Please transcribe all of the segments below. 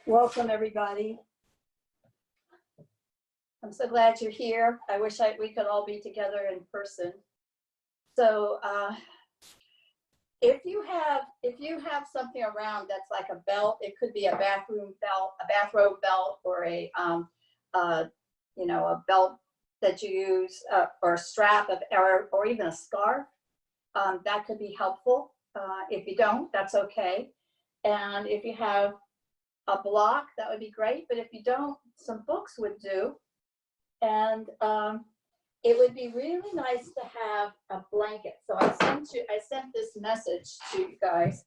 Welcome, everybody. I'm so glad you're here. I wish we could all be together in person. So if you have something around that's like a belt, it could be a bathroom belt, a bathrobe belt, or a belt that you use, or a strap of, or even a scarf, that could be helpful. If you don't, that's okay. And if you have a block, that would be great. But if you don't, some books would do. And it would be really nice to have a blanket. So I sent this message to you guys.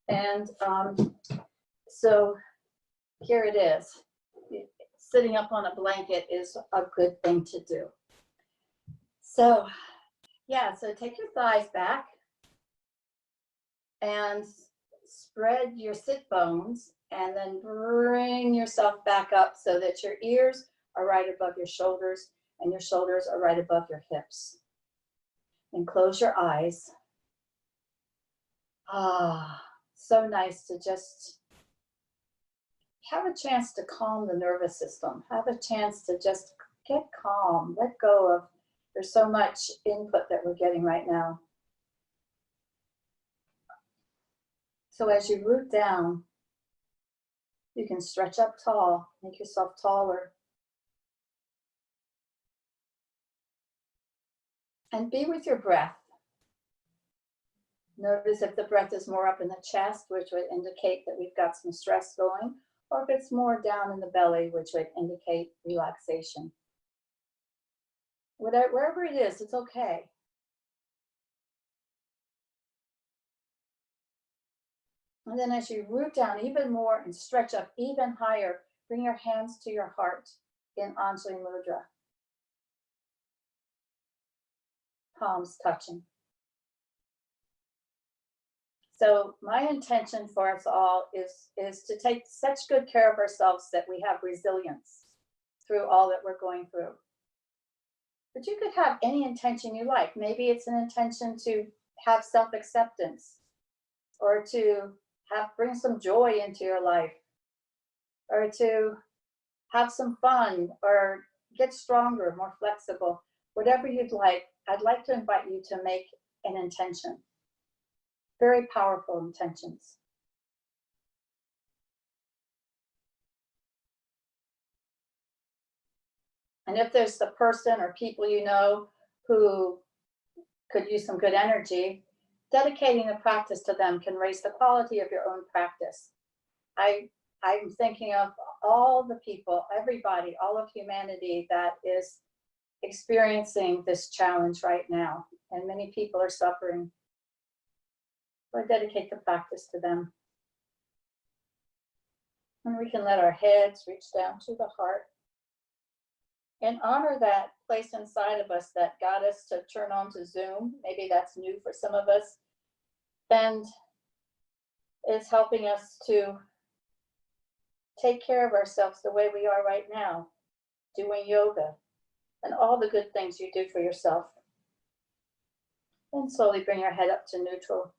And so here it is. Sitting up on a blanket is a good thing to do. So yeah, so take your thighs back and spread your sit bones, and then bring yourself back up so that your ears are right above your shoulders and your shoulders are right above your hips. And close your eyes. So nice to just have a chance to calm the nervous system. Have a chance to just get calm, let go of, there's so much input that we're getting right now. So as you root down, you can stretch up tall, make yourself taller. And be with your breath. Notice if the breath is more up in the chest, which would indicate that we've got some stress going, or if it's more down in the belly, which would indicate relaxation. Wherever it is, it's okay. And then as you root down even more and stretch up even higher, bring your hands to your heart in Anjali Mudra. Palms touching. So my intention for us all is to take such good care of ourselves that we have resilience through all that we're going through. But you could have any intention you like. Maybe it's an intention to have self-acceptance, or to bring some joy into your life, or to have some fun, or get stronger, more flexible. Whatever you'd like, I'd like to invite you to make an intention. Very powerful intentions. And if there's the person or people you know who could use some good energy, dedicating the practice to them can raise the quality of your own practice. I'm thinking of all the people, everybody, all of humanity that is experiencing this challenge right now, and many people are suffering. So I dedicate the practice to them. And we can let our heads reach down to the heart and honor that place inside of us that got us to turn on to Zoom. Maybe that's new for some of us, and is helping us to take care of ourselves the way we are right now, doing yoga and all the good things you do for yourself. And slowly bring your head up to neutral.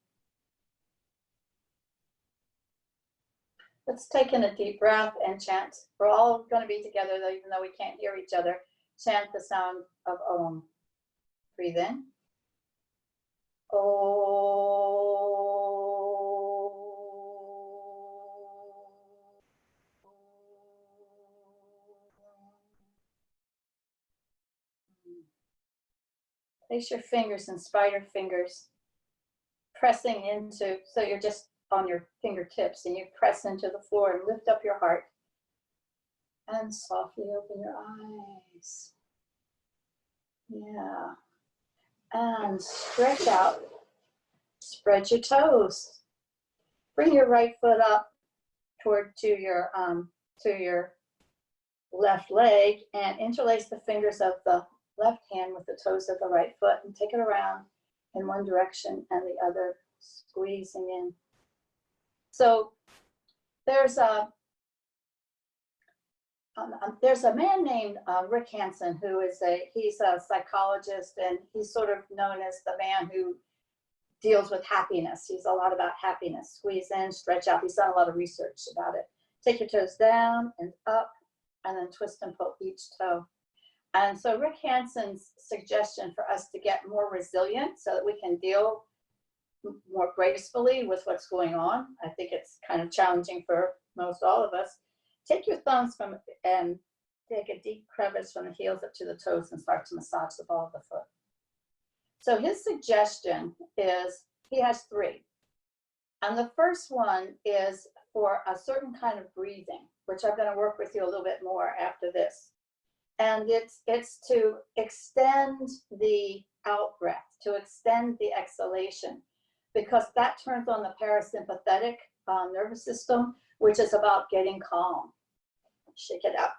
Let's take in a deep breath and chant. We're all going to be together, though, even though we can't hear each other. Chant the sound of Om. Breathe in. Om. Place your fingers and spider fingers, pressing into, so you're just on your fingertips, and you press into the floor and lift up your heart. And softly open your eyes. Yeah. And stretch out. Spread your toes. Bring your right foot up to your left leg, and interlace the fingers of the left hand with the toes of the right foot, and take it around in one direction and the other, squeezing in. So there's a man named Rick Hansen, who is he's a psychologist, and he's sort of known as the man who deals with happiness. He's a lot about happiness. Squeeze in, stretch out. He's done a lot of research about it. Take your toes down and up, and then twist and pull each toe. And so Rick Hansen's suggestion for us to get more resilient so that we can deal more gracefully with what's going on. I think it's kind of challenging for most all of us. Take your thumbs from and take a deep crevice from the heels up to the toes and start to massage the ball of the foot. So his suggestion is, he has 3. And the first one is for a certain kind of breathing, which I'm going to work with you a little bit more after this. And it's to extend the out breath, to extend the exhalation, because that turns on the parasympathetic nervous system, which is about getting calm. Shake it out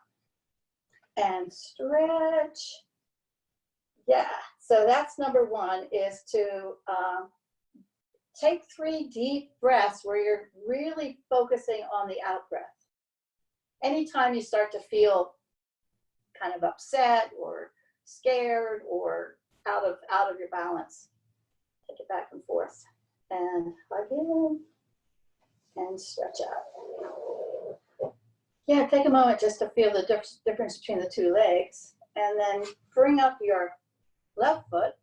and stretch. Yeah, so that's number 1, is to take 3 deep breaths where you're really focusing on the out breath. Anytime you start to feel kind of upset or scared or out of your balance, take it back and forth and hug in and stretch out. Yeah, take a moment just to feel the difference between the 2 legs, and then bring up your left foot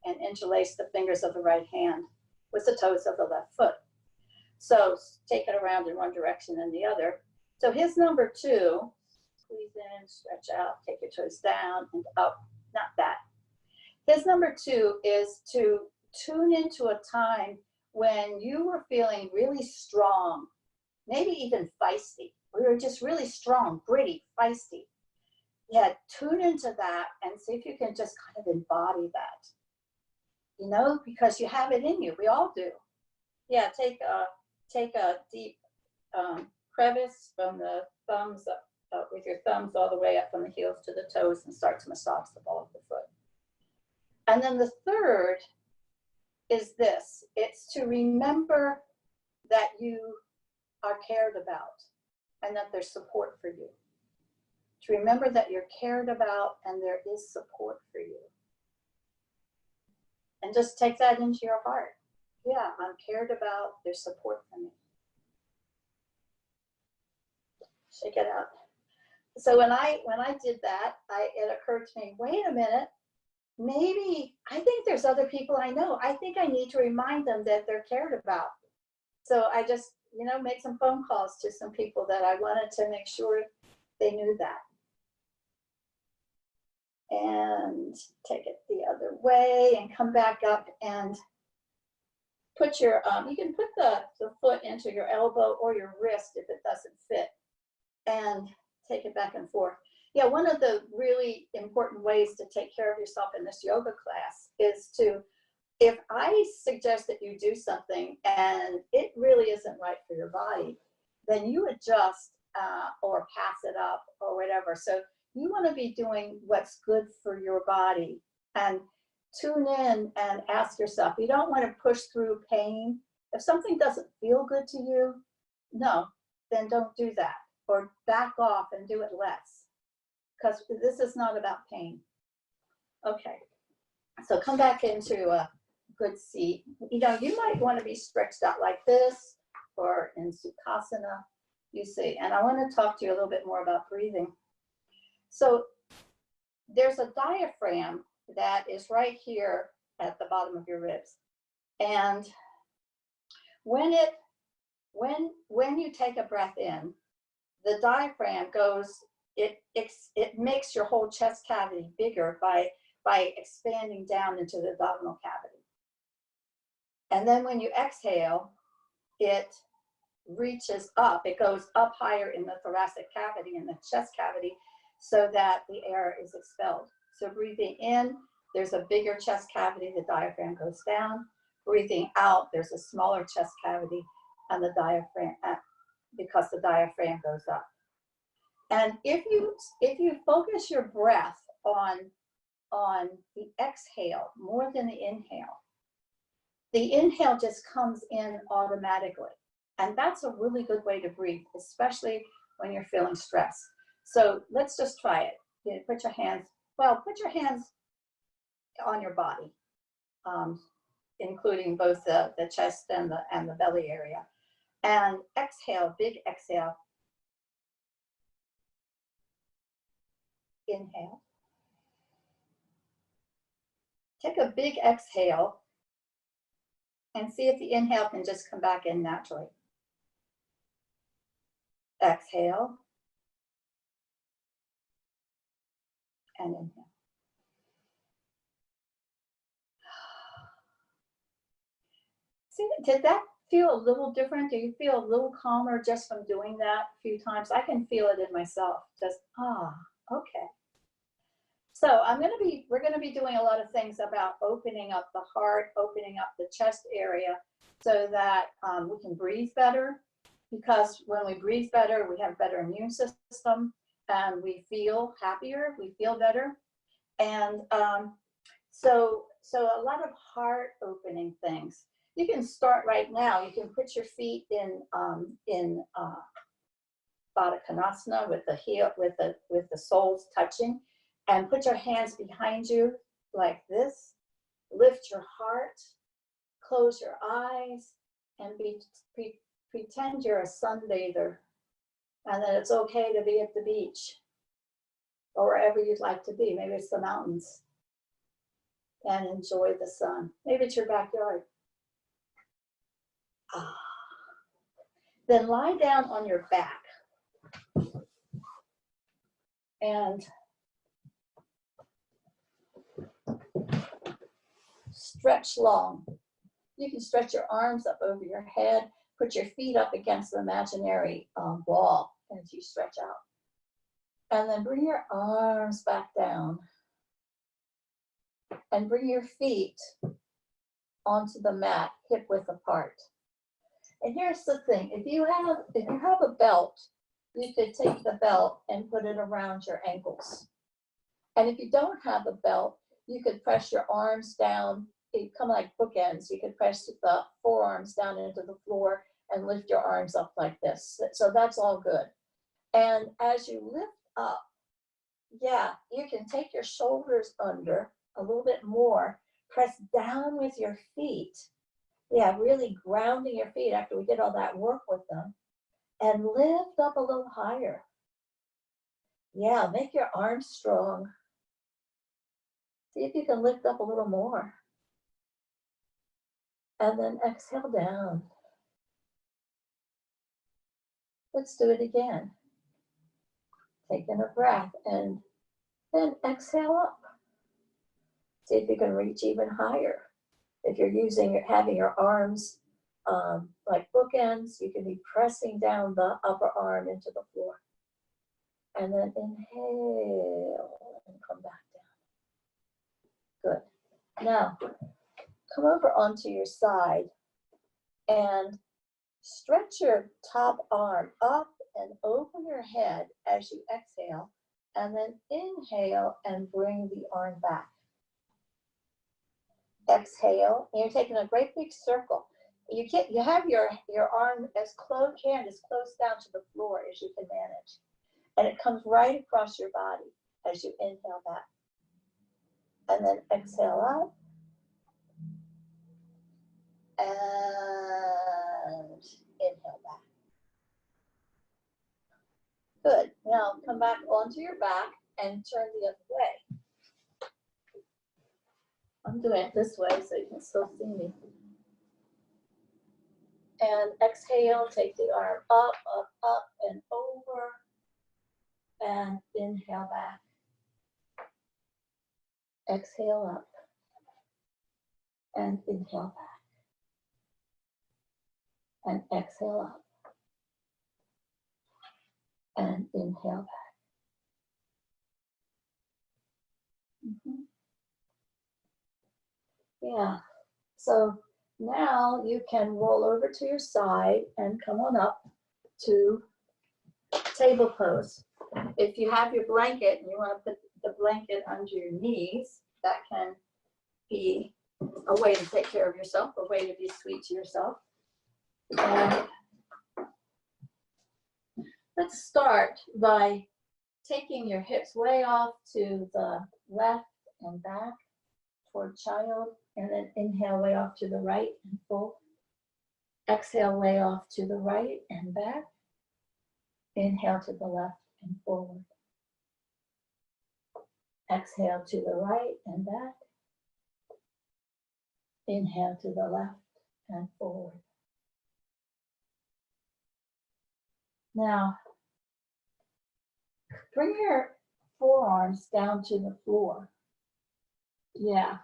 and interlace the fingers of the right hand with the toes of the left foot. So take it around in one direction and the other. So his number 2, squeeze in, stretch out, take your toes down and up, not that. His number 2 is to tune into a time when you were feeling really strong, maybe even feisty. We were just really strong, gritty, feisty. Yeah, tune into that and see if you can just kind of embody that. You know, because you have it in you. We all do. Yeah, take a deep crevice from the thumbs up with your thumbs all the way up from the heels to the toes and start to massage the ball of the foot. And then the third is this. It's to remember that you are cared about and that there's support for you. To remember that you're cared about and there is support for you. And just take that into your heart. Yeah, I'm cared about, there's support for me. Shake it out. So when I did that, it occurred to me, wait a minute, maybe, I think there's other people I know. I think I need to remind them that they're cared about. So I just, made some phone calls to some people that I wanted to make sure they knew that. And take it the other way and come back up and put your, you can put the foot into your elbow or your wrist if it doesn't fit, and take it back and forth. Yeah, one of the really important ways to take care of yourself in this yoga class is to, if I suggest that you do something and it really isn't right for your body, then you adjust or pass it up or whatever. So you want to be doing what's good for your body, and tune in and ask yourself, you don't want to push through pain. If something doesn't feel good to you, no, then don't do that, or back off and do it less, because this is not about pain. Okay, so come back into a good seat. You might want to be stretched out like this or in Sukhasana, you see. And I want to talk to you a little bit more about breathing. So there's a diaphragm that is right here at the bottom of your ribs. And when you take a breath in, the diaphragm goes, it makes your whole chest cavity bigger by expanding down into the abdominal cavity. And then when you exhale, it reaches up, it goes up higher in the thoracic cavity and the chest cavity, so that the air is expelled. So breathing in, there's a bigger chest cavity, the diaphragm goes down. Breathing out, there's a smaller chest cavity, and the diaphragm, because the diaphragm goes up. And if you focus your breath on the exhale more than the inhale just comes in automatically. And that's a really good way to breathe, especially when you're feeling stressed. So let's just try it. Put your hands on your body. including both the chest and the belly area. And exhale, big exhale. Inhale. Take a big exhale and see if the inhale can just come back in naturally. Exhale and inhale. See, did that feel a little different? Do you feel a little calmer just from doing that a few times? I can feel it in myself. Just, okay. So we're gonna be doing a lot of things about opening up the heart, opening up the chest area so that we can breathe better, because when we breathe better, we have better immune system and we feel happier, we feel better. And so a lot of heart opening things. You can start right now. You can put your feet in Baddha Konasana with the heel, with the soles touching, and put your hands behind you like this. Lift your heart, close your eyes, and pretend you're a sunbather, and that it's okay to be at the beach or wherever you'd like to be. Maybe it's the mountains, and enjoy the sun. Maybe it's your backyard. Then lie down on your back and stretch long. You can stretch your arms up over your head, put your feet up against the imaginary wall as you stretch out. And then bring your arms back down and bring your feet onto the mat, hip width apart. And here's the thing, if you have a belt, you could take the belt and put it around your ankles. And if you don't have a belt, you could press your arms down, they come like bookends. You could press the forearms down into the floor and lift your arms up like this. So that's all good. And as you lift up, yeah, you can take your shoulders under a little bit more, press down with your feet. Yeah, really grounding your feet after we did all that work with them, and lift up a little higher. Yeah, make your arms strong. See if you can lift up a little more. And then exhale down. Let's do it again. Taking a breath and then exhale up. See if you can reach even higher. If you're having your arms like bookends, you can be pressing down the upper arm into the floor. And then inhale and come back down. Good. Now, come over onto your side and stretch your top arm up and open your head as you exhale, and then inhale and bring the arm back. Exhale, and you're taking a great big circle. You have your arm hand as close down to the floor as you can manage. And it comes right across your body as you inhale back. And then exhale up. And inhale back. Good. Now come back onto your back and turn the other way. I'm doing it this way so you can still see me. And exhale, take the arm up, up, up, and over. And inhale back. Exhale up. And inhale back. And exhale up. And inhale back. Mm-hmm. Yeah, so now you can roll over to your side and come on up to table pose. If you have your blanket and you want to put the blanket under your knees, that can be a way to take care of yourself, a way to be sweet to yourself. And let's start by taking your hips way off to the left and back toward child, And then inhale way off to the right and full. Exhale way off to the right and back. Inhale to the left and forward. Exhale to the right and back. Inhale to the left and forward. Now, bring your forearms down to the floor. Yeah.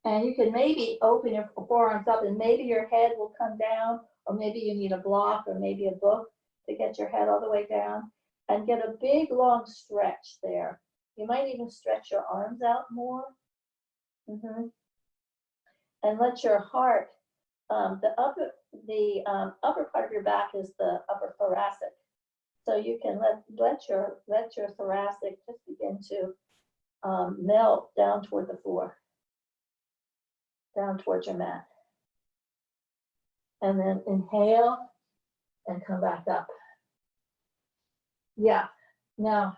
And you can maybe open your forearms up and maybe your head will come down, or maybe you need a block or maybe a book to get your head all the way down, and get a big long stretch there. You might even stretch your arms out more. And let your heart, the upper part of your back is the upper thoracic. So you can let your thoracic just begin to melt down toward the floor, down towards your mat. And then inhale and come back up. Yeah. Now,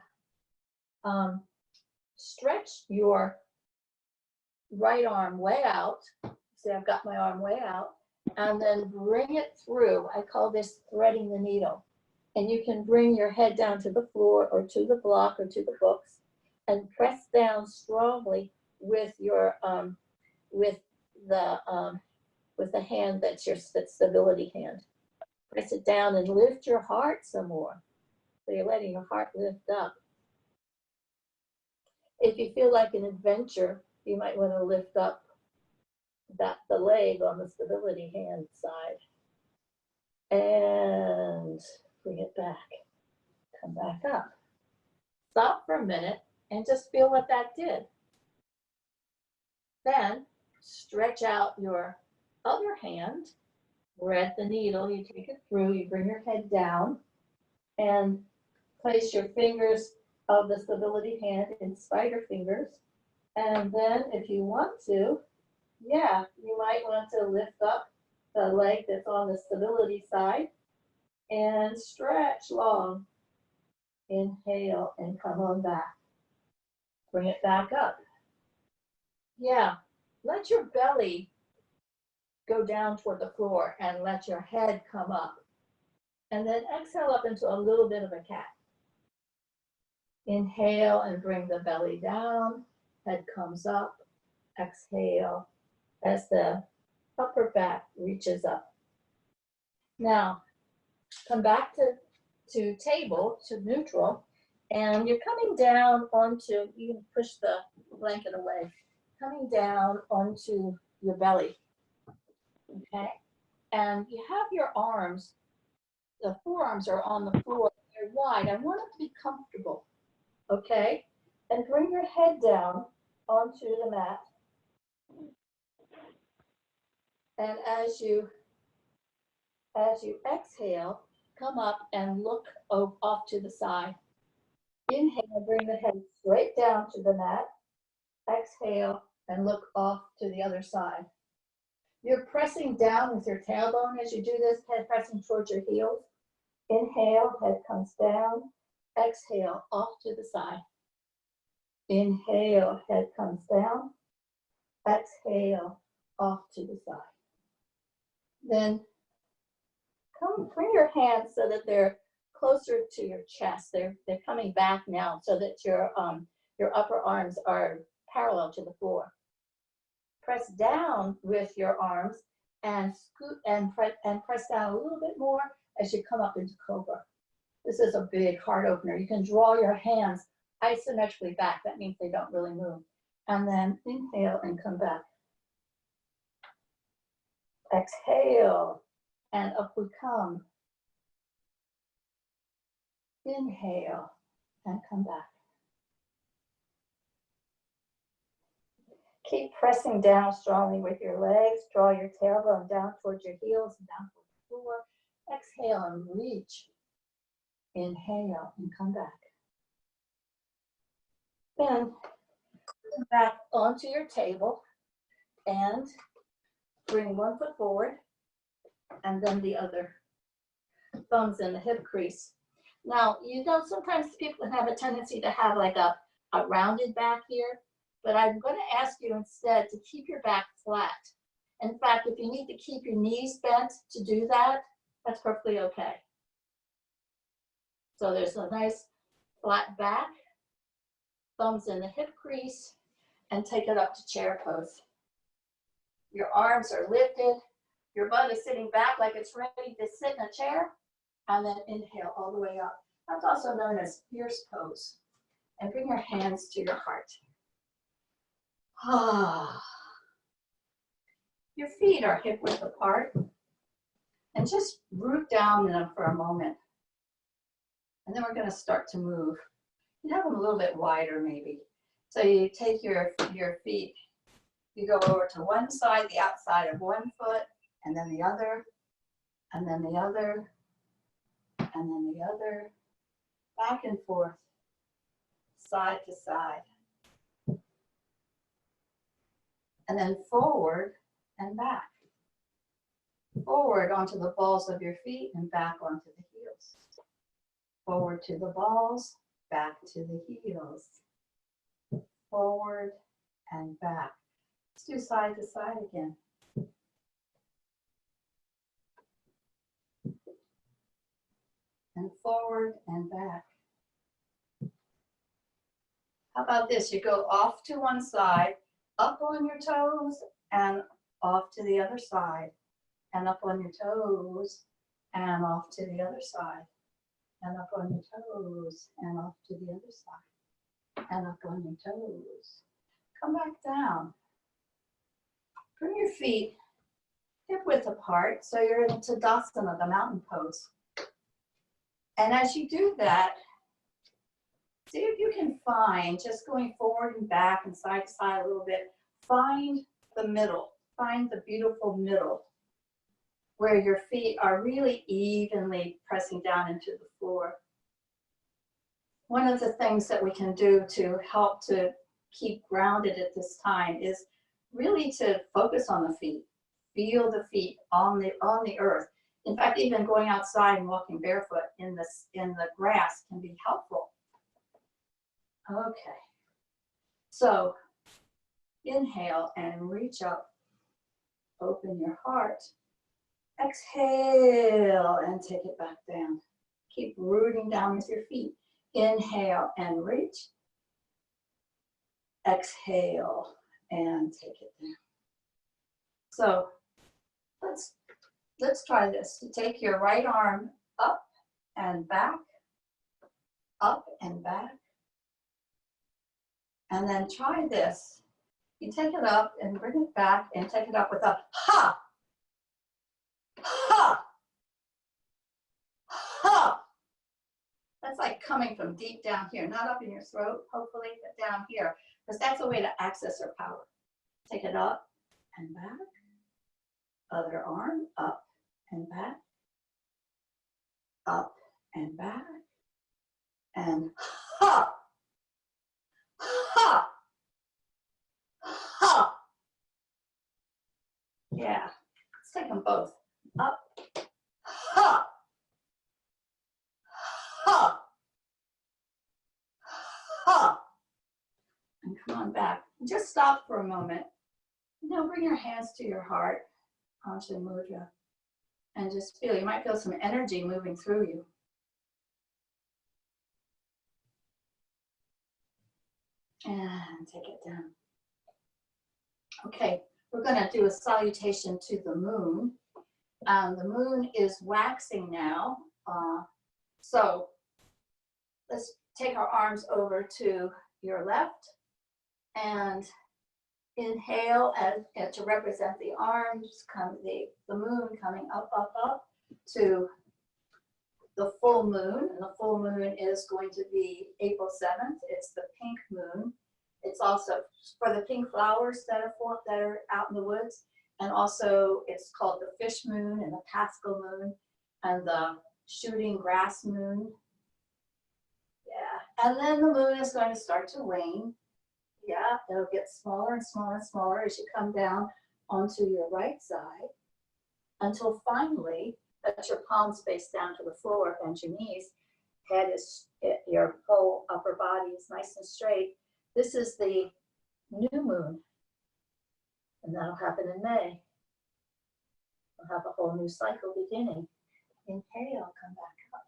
stretch your right arm way out. See, I've got my arm way out. And then bring it through. I call this threading the needle. And you can bring your head down to the floor or to the block or to the books and press down strongly with your with the hand that's your stability hand. Press it down and lift your heart some more. So you're letting your heart lift up. If you feel like an adventure, you might want to lift up the leg on the stability hand side. And bring it back. Come back up. Stop for a minute and just feel what that did. Then stretch out your other hand, thread the needle, you take it through, you bring your head down and place your fingers of the stability hand in spider fingers. And then if you want to, yeah, you might want to lift up the leg that's on the stability side and stretch long. Inhale and come on back. Bring it back up. Yeah, let your belly go down toward the floor and let your head come up. And then exhale up into a little bit of a cat. Inhale and bring the belly down. Head comes up. Exhale as the upper back reaches up. Now, come back to table, to neutral, and you're coming down onto, you can push the blanket away, coming down onto your belly, okay? And you have your arms, the forearms are on the floor, they're wide. I want it to be comfortable, okay? And bring your head down onto the mat. And as you exhale, come up and look off to the side. Inhale, bring the head straight down to the mat. Exhale and look off to the other side. You're pressing down with your tailbone as you do this, head pressing towards your heels. Inhale, head comes down. Exhale, off to the side. Inhale, head comes down. Exhale, off to the side. Then bring your hands so that they're closer to your chest. They're coming back now so that your upper arms are parallel to the floor. Press down with your arms and scoot and press down a little bit more as you come up into cobra. This is a big heart opener. You can draw your hands isometrically back. That means they don't really move. And then inhale and come back. Exhale and up we come. Inhale and come back. Keep pressing down strongly with your legs. Draw your tailbone down towards your heels and down towards the floor. Exhale and reach. Inhale and come back. Then come back onto your table and bring one foot forward and then the other. Thumbs in the hip crease. Now, you know, sometimes people have a tendency to have like a rounded back here. but I'm going to ask you instead to keep your back flat. In fact, if you need to keep your knees bent to do that, that's perfectly okay. So there's a nice flat back, thumbs in the hip crease, and take it up to chair pose. Your arms are lifted, your butt is sitting back like it's ready to sit in a chair, and then inhale all the way up. That's also known as fierce pose. And bring your hands to your heart. Ah. Your feet are hip width apart, and just root down in them for a moment. And then we're going to start to move. You have them a little bit wider maybe. So you take your feet, you go over to one side, the outside of one foot, and then the other, and then the other, and then the other, back and forth, side to side. And then forward and back. Forward onto the balls of your feet and back onto the heels. Forward to the balls, back to the heels. Forward and back. Let's do side to side again. And forward and back. How about this? You go off to one side, up on your toes, and off to the other side. And up on your toes, and off to the other side. And up on your toes, and off to the other side. And up on your toes. Come back down. Bring your feet hip width apart, so you're in Tadasana, the mountain pose. And as you do that, see if you can find, just going forward and back and side to side a little bit, find the middle, find the beautiful middle, where your feet are really evenly pressing down into the floor. One of the things that we can do to help to keep grounded at this time is really to focus on the feet. Feel the feet on the earth. In fact, even going outside and walking barefoot in the grass can be helpful. Okay. So inhale and reach up. Open your heart. Exhale and take it back down. Keep rooting down with your feet. Inhale and reach. Exhale and take it down. So let's try this. You take your right arm up and back, and then try this. You take it up and bring it back and take it up with a ha, ha, ha. That's like coming from deep down here, not up in your throat, hopefully, but down here, because that's a way to access our power. Take it up and back. Other arm, up and back, up and back, and ha, ha, ha. Yeah, let's take them both. Up, ha, ha, ha. And come on back. Just stop for a moment. Now bring your hands to your heart. Anjali Mudra, and just feel, you might feel some energy moving through you. And take it down. Okay, we're going to do a salutation to the moon. The moon is waxing now. So let's take our arms over to your left and inhale and to represent the arms, the moon coming up, up, up to the full moon. And the full moon is going to be April 7th. It's the pink moon. It's also for the pink flowers that are out in the woods. And also it's called the fish moon and the Paschal moon and the shooting grass moon. Yeah, and then the moon is going to start to wane. Yeah, it'll get smaller and smaller and smaller as you come down onto your right side until finally that your palms face down to the floor, bend your knees, head is, your whole upper body is nice and straight. This is the new moon. And that'll happen in May. We'll have a whole new cycle beginning. Inhale, come back up.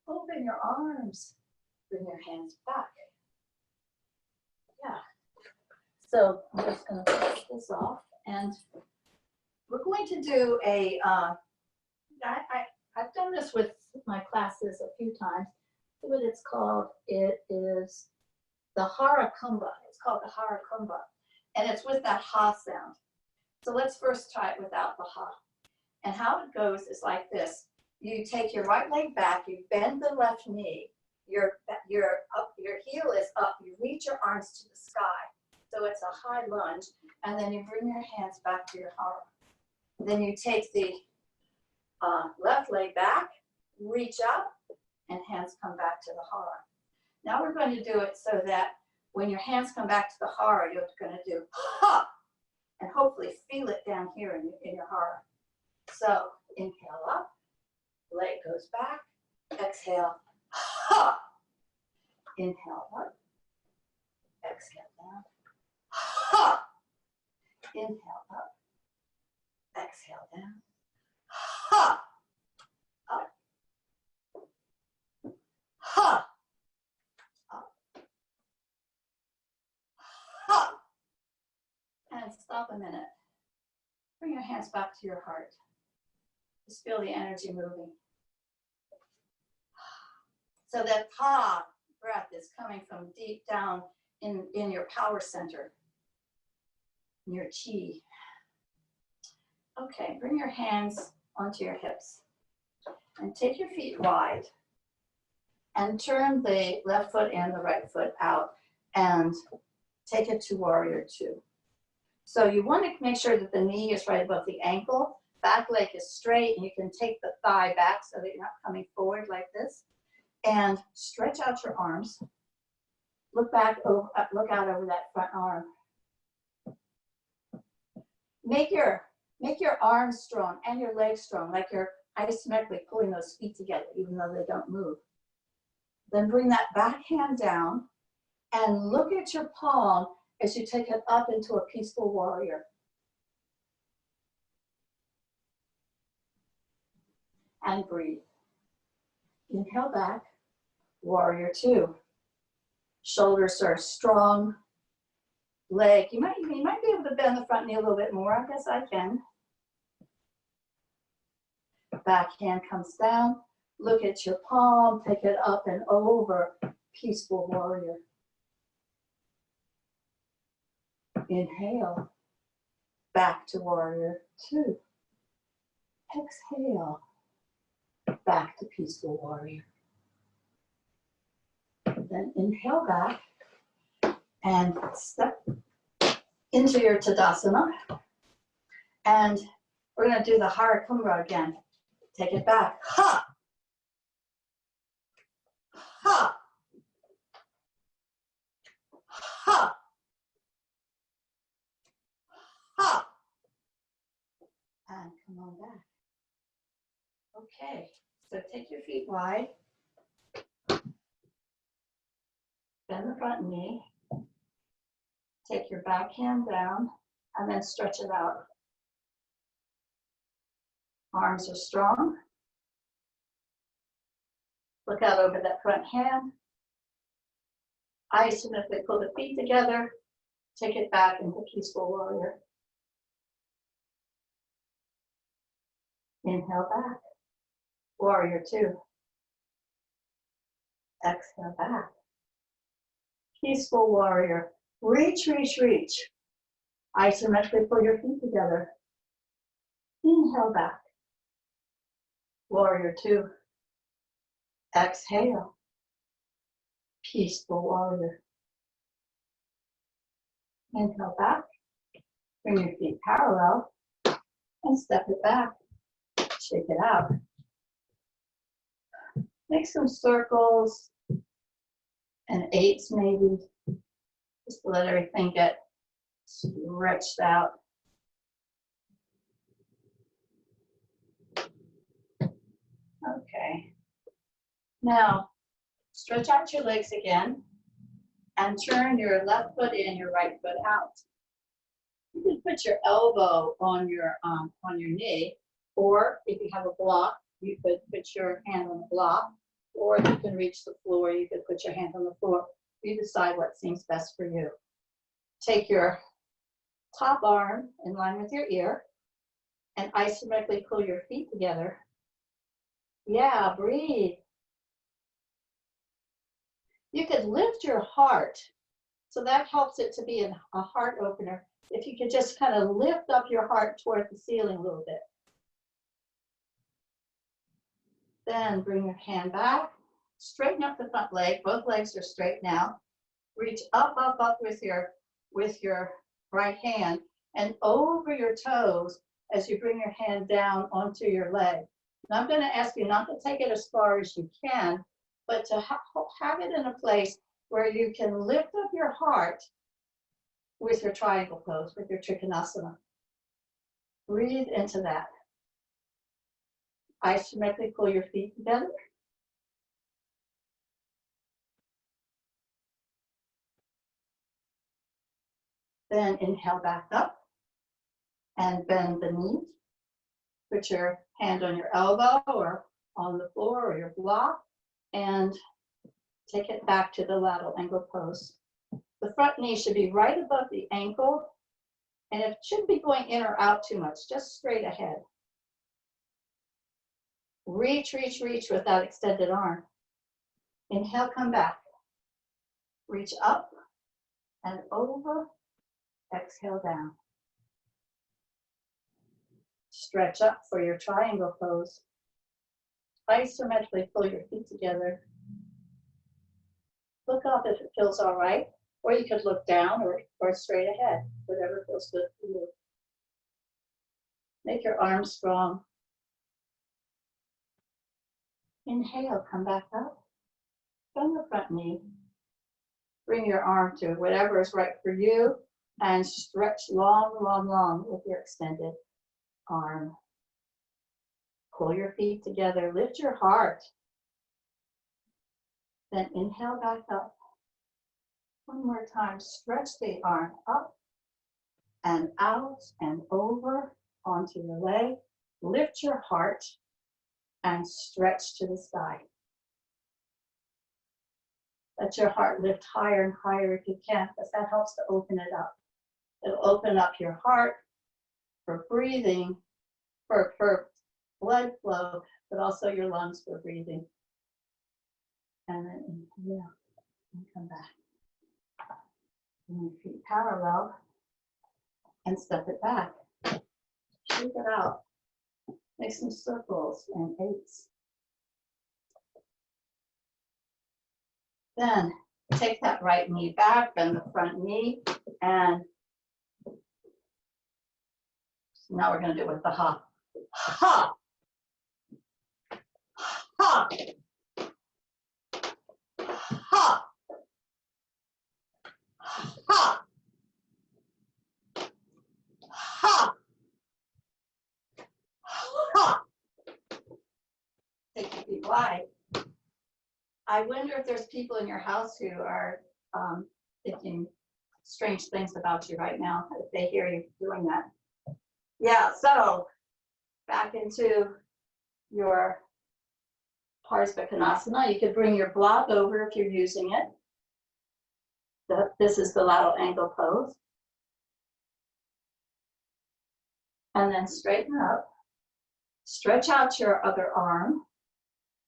Open your arms. Bring your hands back. Yeah. So I'm just going to push this off. And we're going to do a, I've done this with my classes a few times. What it's called, it is the harakumba. It's called the harakumba. And it's with that ha sound. So let's first try it without the ha. And how it goes is like this. You take your right leg back, you bend the left knee, your heel is up, you reach your arms to the sky. So it's a high lunge, and then you bring your hands back to your hara. Then you take the left leg back, reach up, and hands come back to the hara. Now we're going to do it so that when your hands come back to the hara, you're going to do ha, and hopefully feel it down here in your hara. So inhale up, leg goes back, exhale, ha. Inhale up, exhale down, ha. Inhale up, exhale down, ha. Up, ha. Up, ha. And stop a minute. Bring your hands back to your heart. Just feel the energy moving. So that ha breath is coming from deep down in your power center, in your chi. Okay, bring your hands onto your hips and take your feet wide and turn the left foot and the right foot out and take it to warrior two. So you want to make sure that the knee is right above the ankle, back leg is straight, and you can take the thigh back so that you're not coming forward like this. And stretch out your arms. Look back, look out over that front arm. Make your arms strong and your legs strong, like you're isometrically pulling those feet together, even though they don't move. Then bring that back hand down and look at your palm as you take it up into a peaceful warrior. And breathe. Inhale back, warrior two. Shoulders are strong. Leg, you might be able to bend the front knee a little bit more. I guess I can. Back hand comes down. Look at your palm, take it up and over, peaceful warrior. Inhale, back to warrior two. Exhale, back to peaceful warrior. Then inhale back and step into your Tadasana. And we're going to do the Harakumbha again. Take it back. Ha! Ha! Ha! Ha! And come on back. Okay, so take your feet wide. Bend the front knee. Take your back hand down and then stretch it out. Arms are strong. Look out over that front hand. Isometrically pull the feet together. Take it back into peaceful warrior. Inhale back. Warrior two. Exhale back. Peaceful warrior. Reach, reach, reach. Isometrically pull your feet together. Inhale back. Warrior two. Exhale. Peaceful warrior. Inhale back. Bring your feet parallel and step it back. Shake it out. Make some circles and eights maybe. Just to let everything get stretched out. Okay. Now, stretch out your legs again and turn your left foot in, your right foot out. You can put your elbow on your knee, or if you have a block, you could put your hand on the block, or if you can reach the floor, you could put your hand on the floor. You decide what seems best for you. Take your top arm in line with your ear and isometrically pull your feet together. Yeah, breathe. You could lift your heart, so that helps it to be a heart opener. If you could just kind of lift up your heart toward the ceiling a little bit. Then bring your hand back, straighten up the front leg. Both legs are straight now. Reach up, up, up with your right hand and over your toes as you bring your hand down onto your leg. And I'm going to ask you not to take it as far as you can, but to have it in a place where you can lift up your heart with your triangle pose, with your Trikonasana. Breathe into that. Isometrically pull your feet together. Then inhale back up and bend the knees. Put your hand on your elbow or on the floor or your block and take it back to the lateral angle pose. The front knee should be right above the ankle, and it shouldn't be going in or out too much, just straight ahead. Reach, reach, reach with that extended arm. Inhale, come back. Reach up and over. Exhale down. Stretch up for your triangle pose. Isometrically pull your feet together. Look up if it feels all right, or you could look down or straight ahead, whatever feels good for you. Make your arms strong. Inhale, come back up. Bend the front knee. Bring your arm to whatever is right for you and stretch long, long, long with your extended arm. Pull your feet together. Lift your heart. Then inhale back up. One more time. Stretch the arm up and out and over onto your leg. Lift your heart and stretch to the sky. Let your heart lift higher and higher if you can, because that helps to open it up. It'll open up your heart for breathing, for blood flow, but also your lungs for breathing. And then inhale and come back. Bring your feet parallel and step it back. Shake it out. Make some circles and eights. Then take that right knee back, bend the front knee, and now we're going to do it with the hop. Ha! Ha! Ha! Ha! Ha! Ha! Take your feet wide. I wonder if there's people in your house who are thinking strange things about you right now, if they hear you doing that. Yeah, so back into your Konasana. You could bring your block over if you're using it. This is the lateral angle pose. And then straighten up. Stretch out your other arm.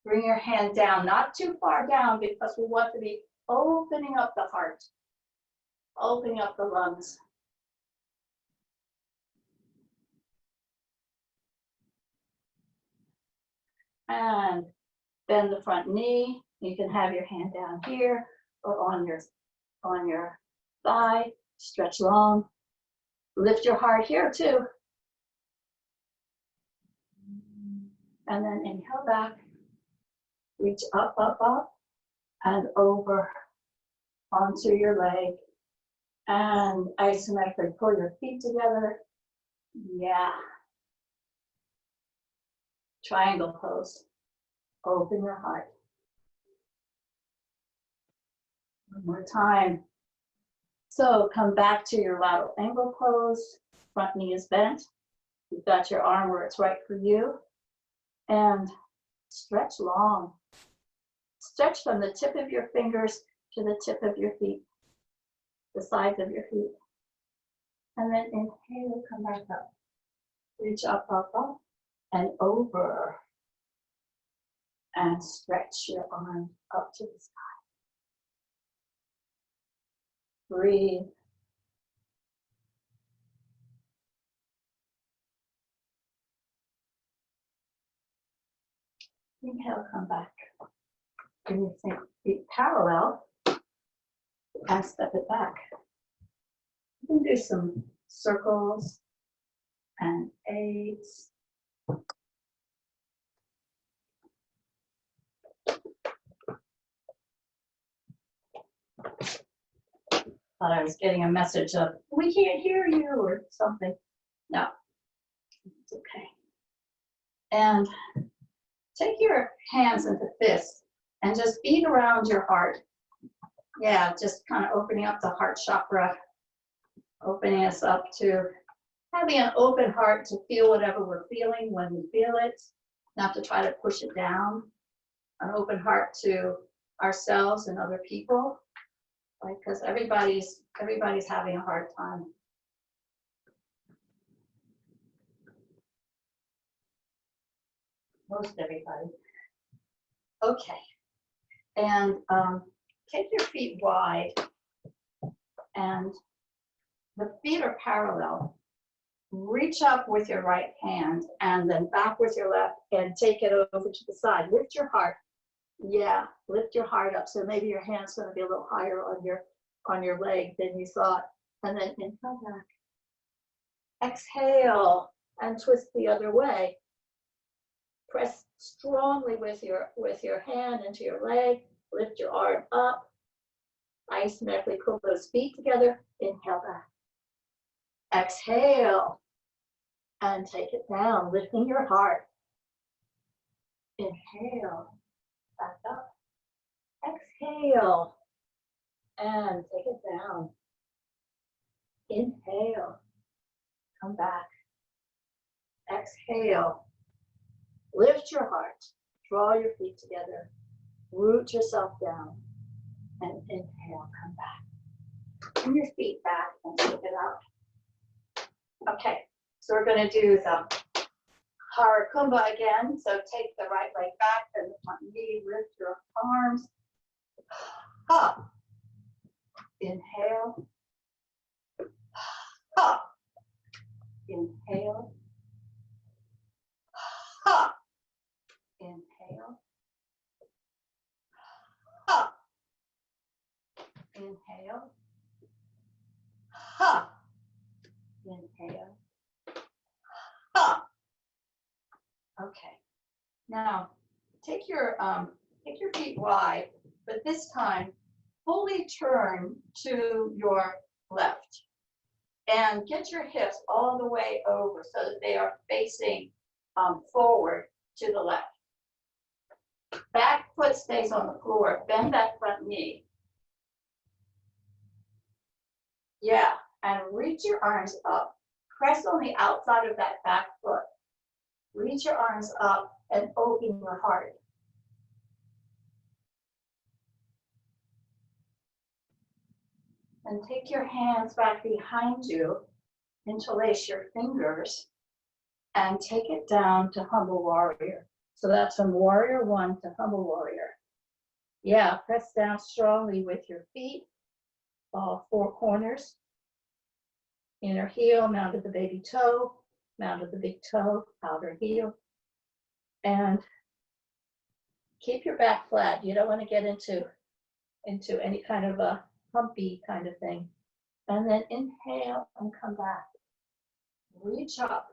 Bring your hand down, not too far down, because we want to be opening up the heart, opening up the lungs. And bend the front knee. You can have your hand down here or on your thigh. Stretch long. Lift your heart here too. And then inhale back. Reach up, up, up, and over onto your leg. And isometrically pull your feet together. Yeah. Triangle pose. Open your heart. One more time. So come back to your lateral angle pose. Front knee is bent. You've got your arm where it's right for you. And stretch long. Stretch from the tip of your fingers to the tip of your feet, the sides of your feet. And then inhale, come back up. Reach up, up, up, and over. And stretch your arm up to the sky. Breathe. Inhale, come back. Bring your feet parallel and step it back. You can do some circles and eights. Thought I was getting a message of, we can't hear you or something. No, it's okay. And take your hands into fists and just beat around your heart. Yeah, just kind of opening up the heart chakra, opening us up to having an open heart to feel whatever we're feeling when we feel it, not to try to push it down. An open heart to ourselves and other people, right? Because everybody's having a hard time. Most everybody. Okay, and take your feet wide, and the feet are parallel. Reach up with your right hand and then back with your left and take it over to the side. Lift your heart. Yeah, lift your heart up. So maybe your hand's going to be a little higher on your leg than you thought. And then inhale back. Exhale and twist the other way. Press strongly with your hand into your leg. Lift your arm up. Isometrically pull those feet together. Inhale back. Exhale and take it down, lifting your heart. Inhale, back up. Exhale and take it down. Inhale, come back. Exhale, lift your heart, draw your feet together, root yourself down, and inhale, come back. Bring your feet back and take it out. Okay, so we're going to do the Harakumba again. So take the right leg back and the front knee, lift your arms up. Inhale. Up. Inhale. Up. Inhale. Up. Inhale. Up. Inhale. Up. Okay. Now take your feet wide, but this time fully turn to your left and get your hips all the way over so that they are facing forward to the left. Back foot stays on the floor. Bend that front knee. Yeah, and reach your arms up. Press on the outside of that back foot. Reach your arms up and open your heart. And take your hands back behind you, interlace your fingers, and take it down to humble warrior. So that's from warrior one to humble warrior. Yeah, press down strongly with your feet, all four corners. Inner heel, mounted the baby toe, mounted the big toe, outer heel. And keep your back flat. You don't want to get into any kind of a humpy kind of thing. And then inhale and come back. Reach up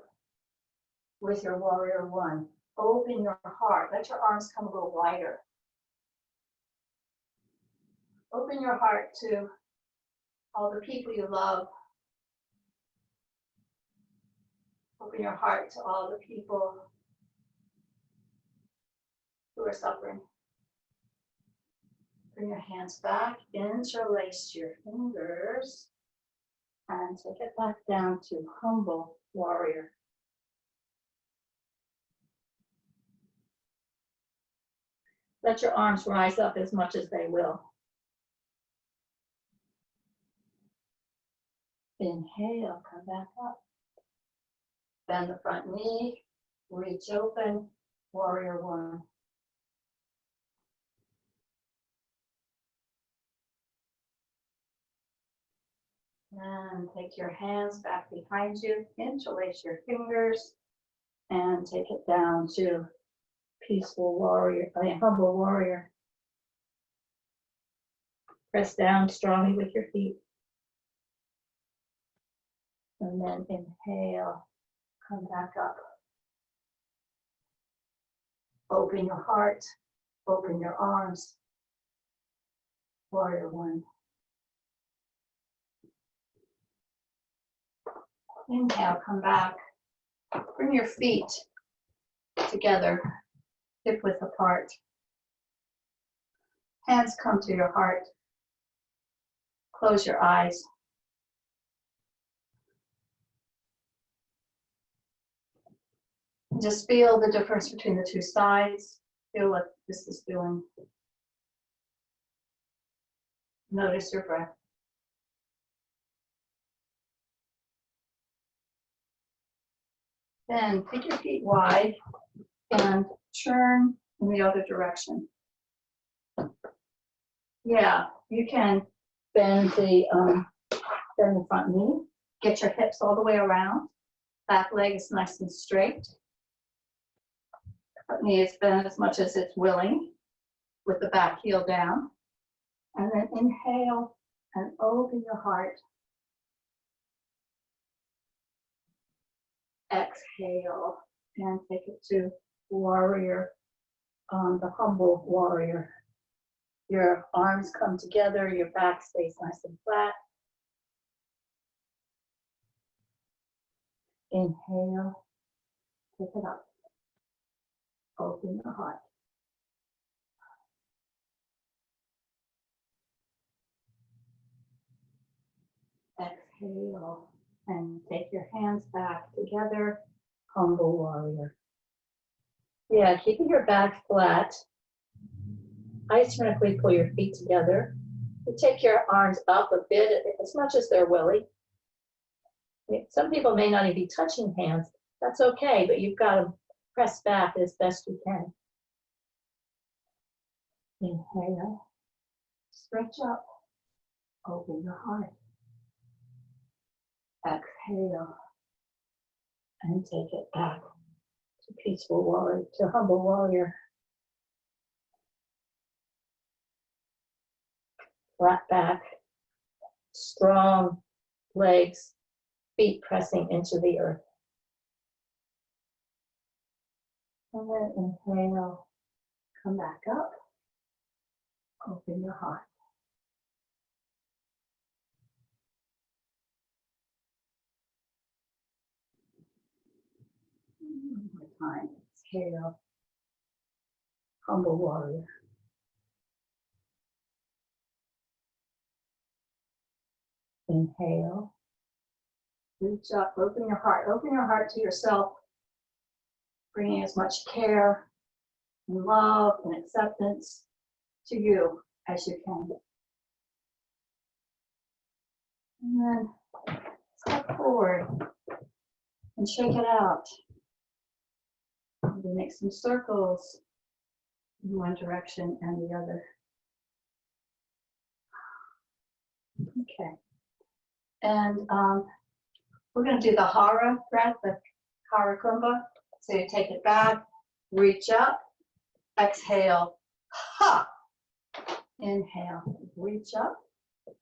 with your warrior one. Open your heart. Let your arms come a little wider. Open your heart to all the people you love. Open your heart to all the people who are suffering. Bring your hands back, interlace your fingers, and take it back down to humble warrior. Let your arms rise up as much as they will. Inhale, come back up. Bend the front knee, reach open, warrior one. And take your hands back behind you, interlace your fingers, and take it down to peaceful warrior, humble warrior. Press down strongly with your feet. And then inhale, come back up. Open your heart, open your arms. Warrior one. Inhale, come back. Bring your feet together, hip width apart. Hands come to your heart. Close your eyes. Just feel the difference between the two sides. Feel what this is doing. Notice your breath. Then take your feet wide and turn in the other direction. Yeah, you can bend the front knee. Get your hips all the way around. Back leg is nice and straight. Front knee is bent as much as it's willing with the back heel down. And then inhale and open your heart. Exhale and take it to warrior, the humble warrior. Your arms come together, your back stays nice and flat. Inhale, take it up. Open your heart. Exhale and take your hands back together, humble warrior. Yeah, keeping your back flat. Isometrically pull your feet together. You take your arms up a bit, as much as they're willing. Some people may not even be touching hands. That's okay, but you've got to press back as best you can. Inhale, stretch up, open your heart. Exhale, and take it back to peaceful warrior, to humble warrior. Flat back, strong legs, feet pressing into the earth. And then inhale, come back up, open your heart. One more time, exhale, humble warrior. Inhale, reach up, open your heart to yourself, bringing as much care and love and acceptance to you as you can. And then step forward and shake it out. Maybe make some circles in one direction and the other. Okay. And we're going to do the Hara breath, the Hara Kumbha. So you take it back, reach up, exhale, ha. Inhale, reach up,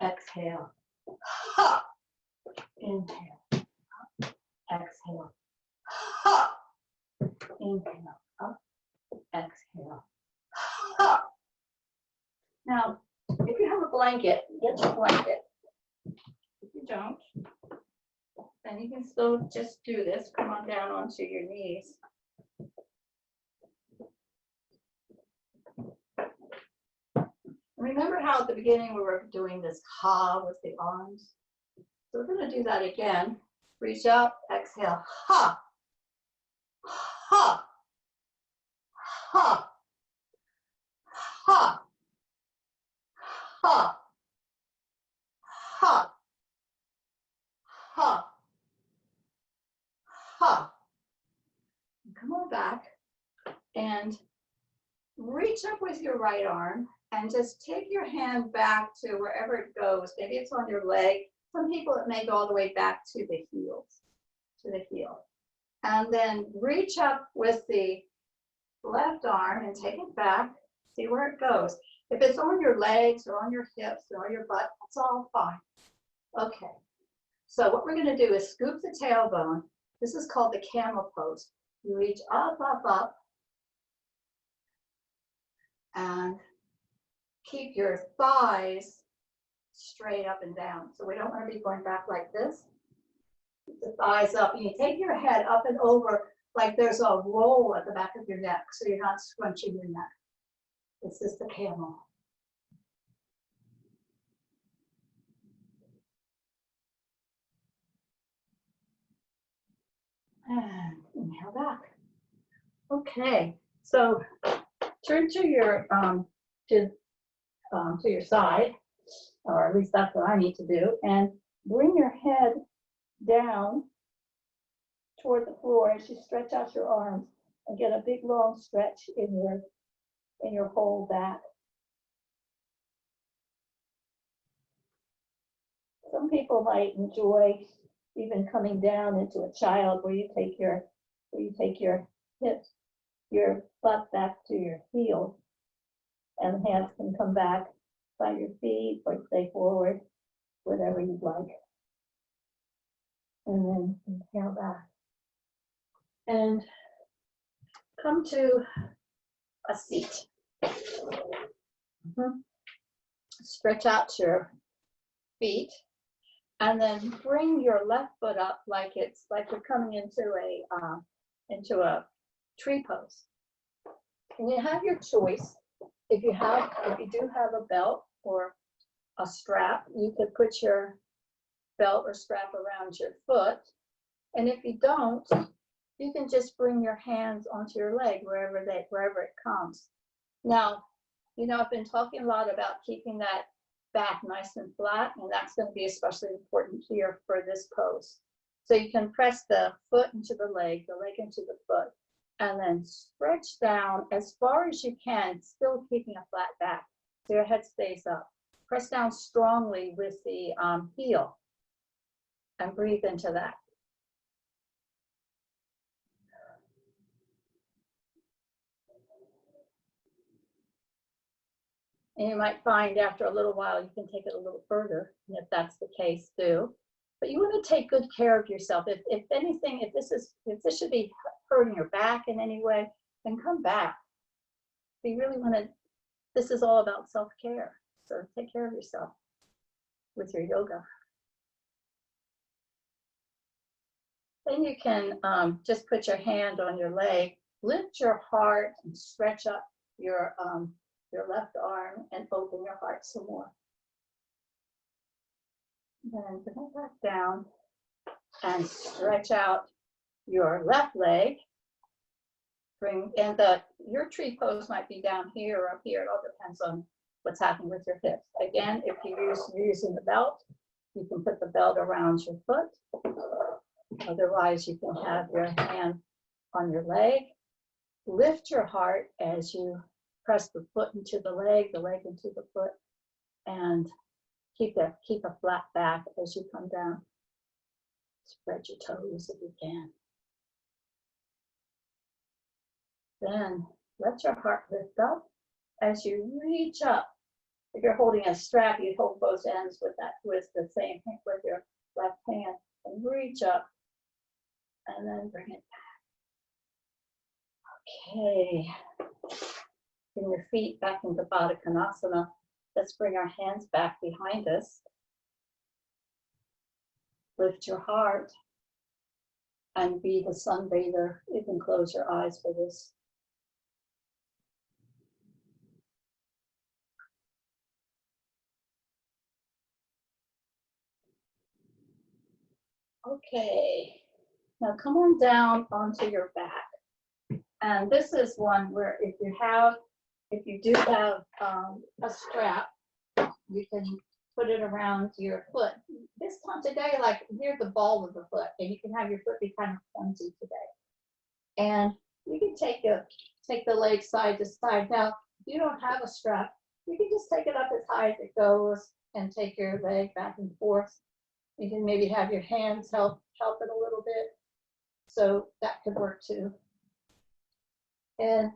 exhale, ha. Inhale, exhale, ha. Inhale, up, exhale, ha. Now, if you have a blanket, get your blanket. If you don't, then you can still just do this. Come on down onto your knees. Remember remember how at the beginning we were doing this ha with the arms? So we're going to do that again. Reach up, exhale, ha, ha, ha, ha, ha, ha, ha, ha. Come on back and reach up with your right arm and just take your hand back to wherever it goes. Maybe it's on your leg. Some people, it may go all the way back to the heels, to the heel. And then reach up with the left arm and take it back. See where it goes. If it's on your legs or on your hips or on your butt, that's all fine. Okay. So what we're going to do is scoop the tailbone. This is called the camel pose. You reach up, up, up. And keep your thighs straight up and down. So we don't want to be going back like this. Keep the thighs up. And you take your head up and over like there's a roll at the back of your neck, so you're not scrunching your neck. This is the camel. And inhale back. Okay, so turn to your side, or at least that's what I need to do, and bring your head down toward the floor as you stretch out your arms and get a big long stretch in your whole back. Some people might enjoy even coming down into a child where you take your hips, your butt back to your heels, and the hands can come back by your feet or stay forward, whatever you'd like. And then inhale back. And come to a seat. Stretch out your feet. And then bring your left foot up like it's like you're coming into a tree pose. And you have your choice. If you do have a belt or a strap, you could put your belt or strap around your foot. And if you don't, you can just bring your hands onto your leg wherever it comes. Now, I've been talking a lot about keeping that back nice and flat, and that's going to be especially important here for this pose. So you can press the foot into the leg into the foot, and then stretch down as far as you can, still keeping a flat back so your head stays up. Press down strongly with the heel and breathe into that. And you might find after a little while you can take it a little further, and if that's the case, do. But you want to take good care of yourself. If anything, if this should be hurting your back in any way, then come back. If you really want to, this is all about self-care. So take care of yourself with your yoga. Then you can just put your hand on your leg, lift your heart, and stretch up your left arm and open your heart some more. Then bring it back down and stretch out your left leg. Your tree pose might be down here or up here. It all depends on what's happening with your hips. Again, if you're using the belt, you can put the belt around your foot. Otherwise, you can have your hand on your leg. Lift your heart as you press the foot into the leg into the foot, and keep a flat back as you come down. Spread your toes if you can. Then let your heart lift up as you reach up. If you're holding a strap, you hold both ends with your left hand, and reach up, and then bring it back. Okay. Bring your feet back into Baddha Konasana. Let's bring our hands back behind us. Lift your heart and be the sun bather. You can close your eyes for this. Okay, now come on down onto your back. And this is one where if you do have a strap, you can put it around your foot. This time today, like near the ball of the foot, and you can have your foot be kind of pointy today. And you can take the leg side to side. Now, if you don't have a strap, you can just take it up as high as it goes and take your leg back and forth. You can maybe have your hands help it a little bit. So that could work too. And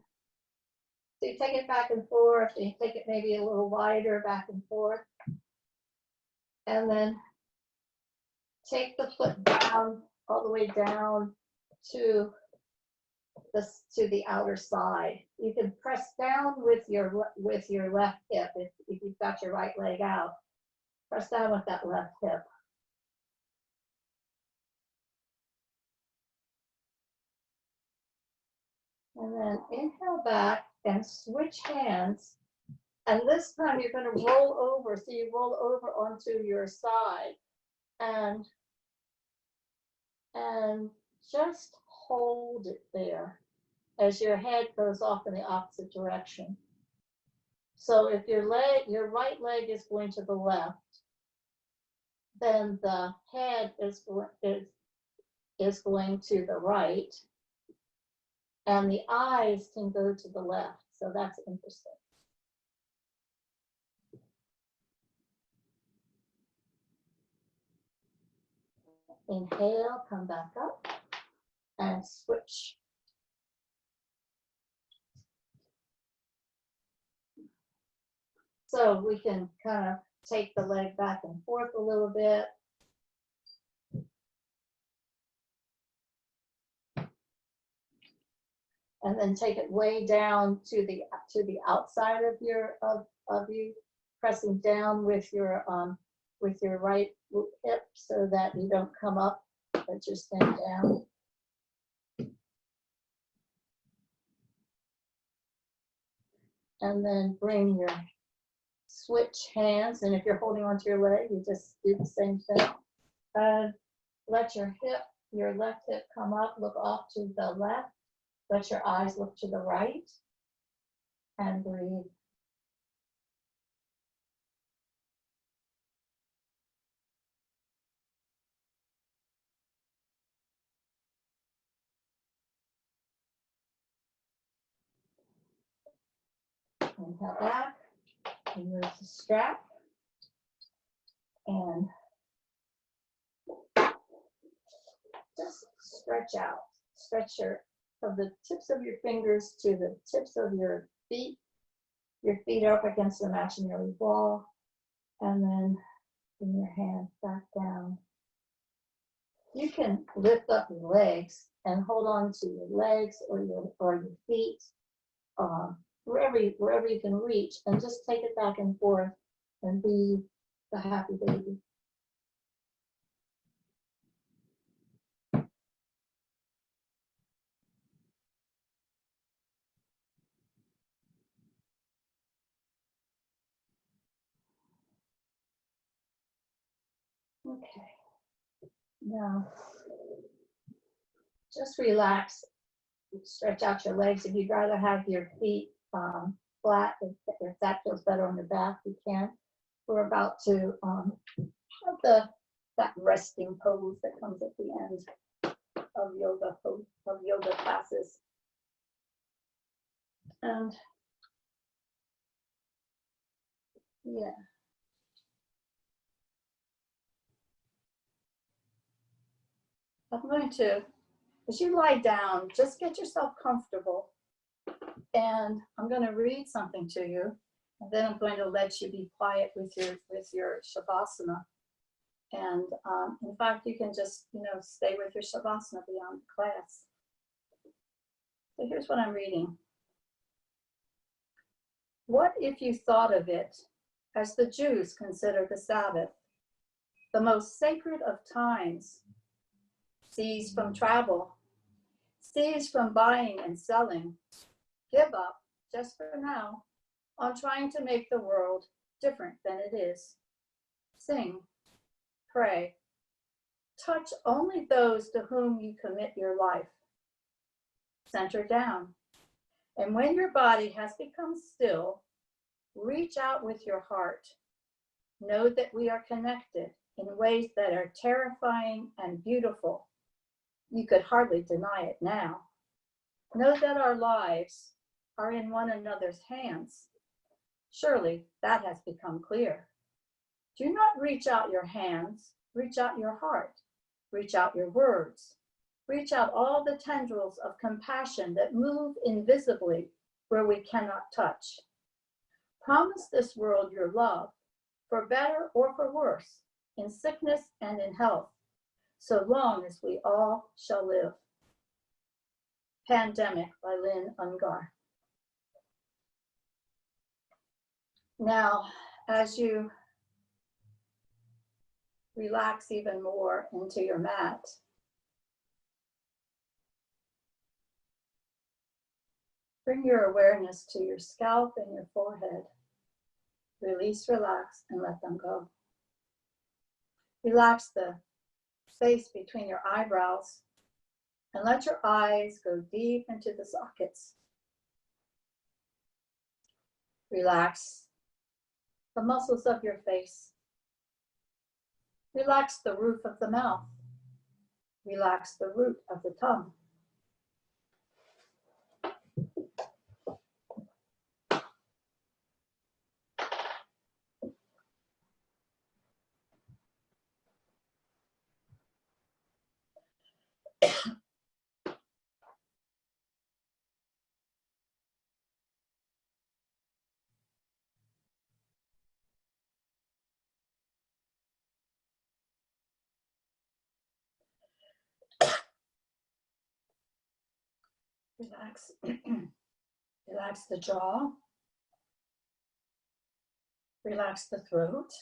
so you take it back and forth, and you take it maybe a little wider back and forth. And then take the foot down, all the way down to the outer side. You can press down with your left hip if you've got your right leg out. Press down with that left hip. And then inhale back and switch hands. And this time you're going to roll over. So you roll over onto your side and just hold it there as your head goes off in the opposite direction. So if your right leg is going to the left, then the head is going to the right, and the eyes can go to the left. So that's interesting. Inhale, come back up and switch. So we can kind of take the leg back and forth a little bit. And then take it way down to the outside of you, pressing down with your right hip so that you don't come up, but you're staying down. And then bring your switch hands, and if you're holding onto your leg, you just do the same thing. Let your left hip come up, look off to the left. Let your eyes look to the right, and breathe. Inhale back, remove the strap, and just stretch out. Stretch from the tips of your fingers to the tips of your feet. Your feet are up against the imaginary wall, and then bring your hands back down. You can lift up your legs and hold on to your legs or your feet, wherever you can reach, and just take it back and forth and be the happy baby. Okay. Now, just relax. Stretch out your legs. If you'd rather have your feet flat, if that feels better on your back, you can. We're about to have that resting pose that comes at the end of yoga classes. And yeah. I'm going to, as you lie down, just get yourself comfortable. And I'm going to read something to you. And then I'm going to let you be quiet with your shavasana. And in fact, you can just, stay with your shavasana beyond the class. So here's what I'm reading. What if you thought of it as the Jews consider the Sabbath, the most sacred of times, cease from travel, cease from buying and selling, give up, just for now, on trying to make the world different than it is. Sing, pray, Touch only those to whom you commit your life. Center down. And when your body has become still, reach out with your heart. Know that we are connected in ways that are terrifying and beautiful. You could hardly deny it now. Know that our lives are in one another's hands. Surely that has become clear. Do not reach out your hands, reach out your heart, reach out your words, reach out all the tendrils of compassion that move invisibly where we cannot touch. Promise this world your love, for better or for worse, in sickness and in health, so long as we all shall live. Pandemic by Lynn Ungar. Now, as you relax even more into your mat, bring your awareness to your scalp and your forehead. Release, relax, and let them go. Relax the space between your eyebrows and let your eyes go deep into the sockets. Relax the muscles of your face. Relax the roof of the mouth. Relax the root of the tongue. Relax. Relax the jaw. Relax the throat.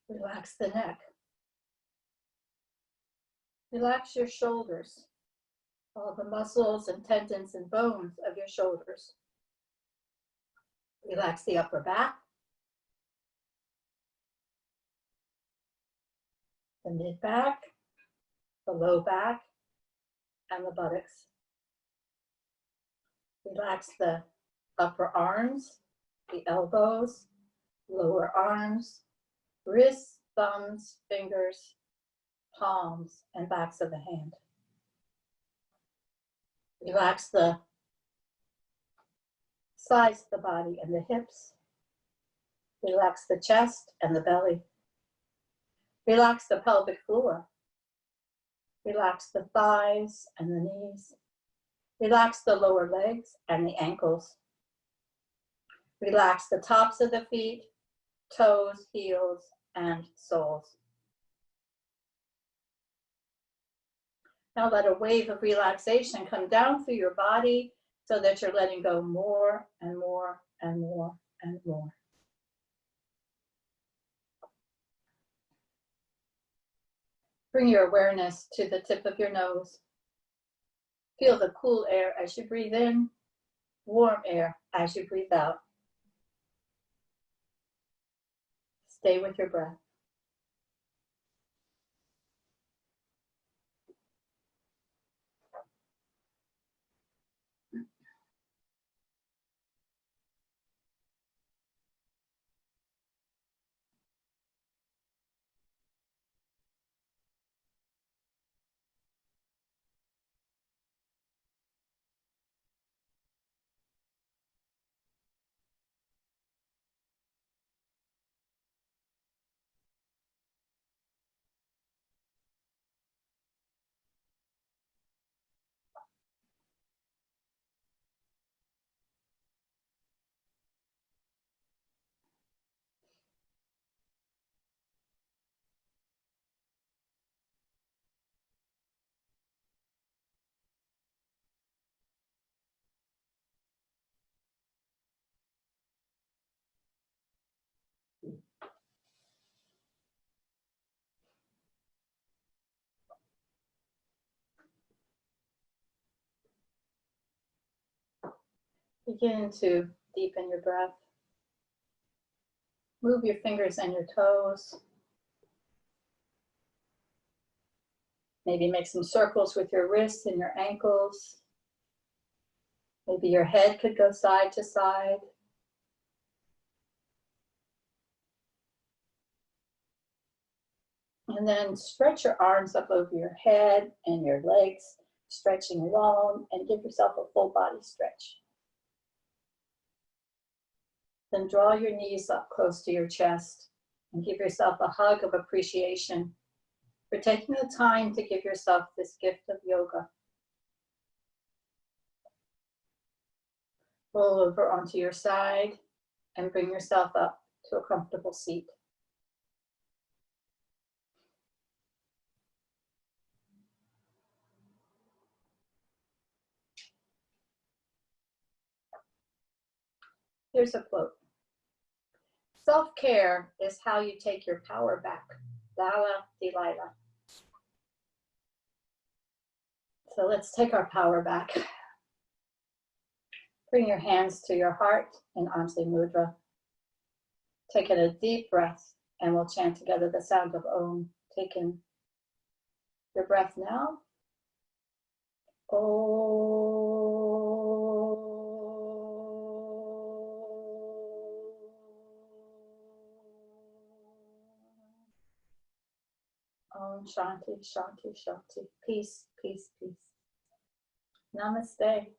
Relax the neck. Relax your shoulders, all the muscles and tendons and bones of your shoulders. Relax the upper back, the mid back, the low back, and the buttocks. Relax the upper arms, the elbows, lower arms, wrists, thumbs, fingers, palms, and backs of the hand. Relax the sides of the body and the hips. Relax the chest and the belly. Relax the pelvic floor. Relax the thighs and the knees. Relax the lower legs and the ankles. Relax the tops of the feet, toes, heels, and soles. Now let a wave of relaxation come down through your body so that you're letting go more and more and more and more. Bring your awareness to the tip of your nose. Feel the cool air as you breathe in, warm air as you breathe out. Stay with your breath. Begin to deepen your breath. Move your fingers and your toes. Maybe make some circles with your wrists and your ankles. Maybe your head could go side to side. And then stretch your arms up over your head and your legs, stretching long, and give yourself a full body stretch. Then draw your knees up close to your chest and give yourself a hug of appreciation for taking the time to give yourself this gift of yoga. Roll over onto your side and bring yourself up to a comfortable seat. Here's a quote. Self-care is how you take your power back. Lala Delilah. So let's take our power back. Bring your hands to your heart in Anjali Mudra. Take in a deep breath and we'll chant together the sound of Om. Take in your breath now. Om Shanti, Shanti, Shanti. Peace, peace, peace. Namaste.